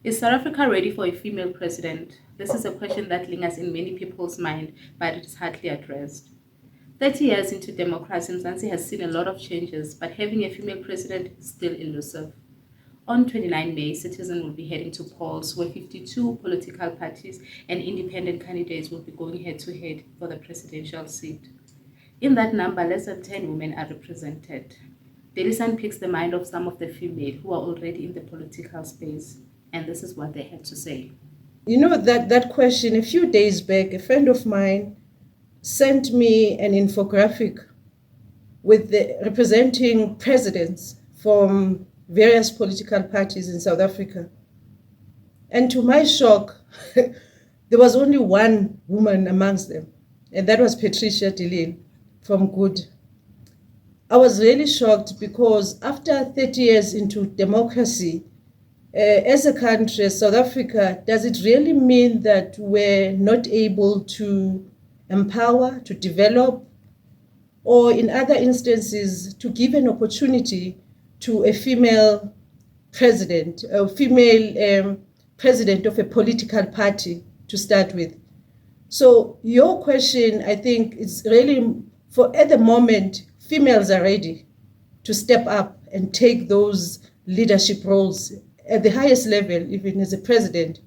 Is South Africa ready for a female president? This is a question that lingers in many people's mind, but it is hardly addressed. 30 years into democracy, Mzansi has seen a lot of changes, but having a female president is still elusive. On 29 May, citizens will be heading to polls where 52 political parties and independent candidates will be going head-to-head for the presidential seat. In that number, less than 10 women are represented. Daily Sun picks the mind of some of the female who are already in the political space, and this is what they had to say. You know, that question, a few days back, a friend of mine sent me an infographic with representing presidents from various political parties in South Africa. And to my shock, there was only one woman amongst them, and that was Patricia de Lille from Good. I was really shocked because after 30 years into democracy, as a country, as South Africa, does it really mean that we're not able to empower, to develop, or in other instances, to give an opportunity to a female president, a female president of a political party to start with? So your question, I think, is really, at the moment, females are ready to step up and take those leadership roles at the highest level, even as a president.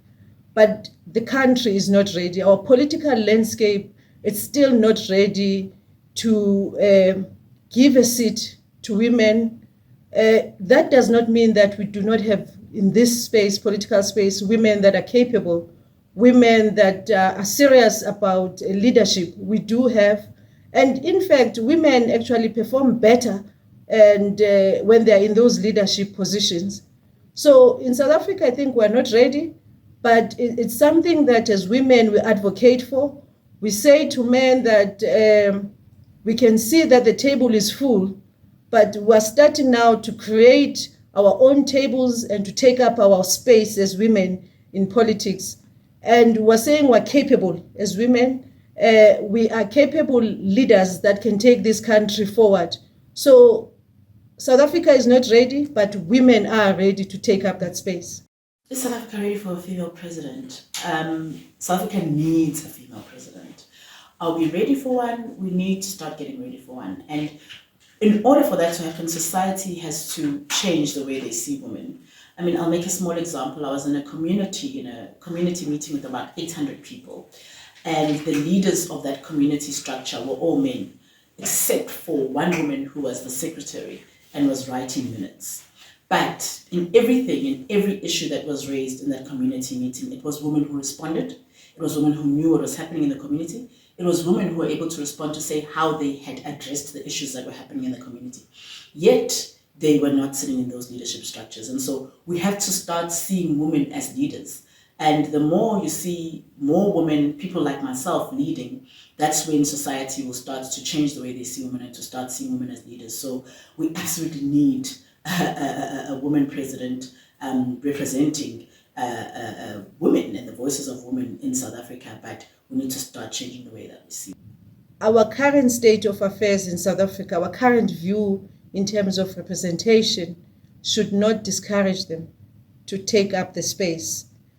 But the country is not ready. Our political landscape is still not ready to give a seat to women. That does not mean that we do not have in this space, political space, women that are capable, women that are serious about leadership. We do have. And in fact, women actually perform better and when they're in those leadership positions. So in South Africa, I think we're not ready, but it's something that as women we advocate for. We say to men that we can see that the table is full, but we're starting now to create our own tables and to take up our space as women in politics. And we're saying we're capable as women. We are capable leaders that can take this country forward. So South Africa is not ready, but women are ready to take up that space. Is South Africa ready for a female president? South Africa needs a female president. Are we ready for one? We need to start getting ready for one. And in order for that to happen, society has to change the way they see women. I mean, I'll make a small example. I was in a community meeting with about 800 people. And the leaders of that community structure were all men, except for one woman who was the secretary and was writing minutes. But in everything, in every issue that was raised in that community meeting, it was women who responded. It was women who knew what was happening in the community. It was women who were able to respond to say how they had addressed the issues that were happening in the community. Yet, they were not sitting in those leadership structures. And so we have to start seeing women as leaders. And the more you see more women, people like myself leading, that's when society will start to change the way they see women and to start seeing women as leaders. So we absolutely need a woman president representing women and the voices of women in South Africa, but we need to start changing the way that we see. Our current state of affairs in South Africa, our current view in terms of representation should not discourage them to take up the space.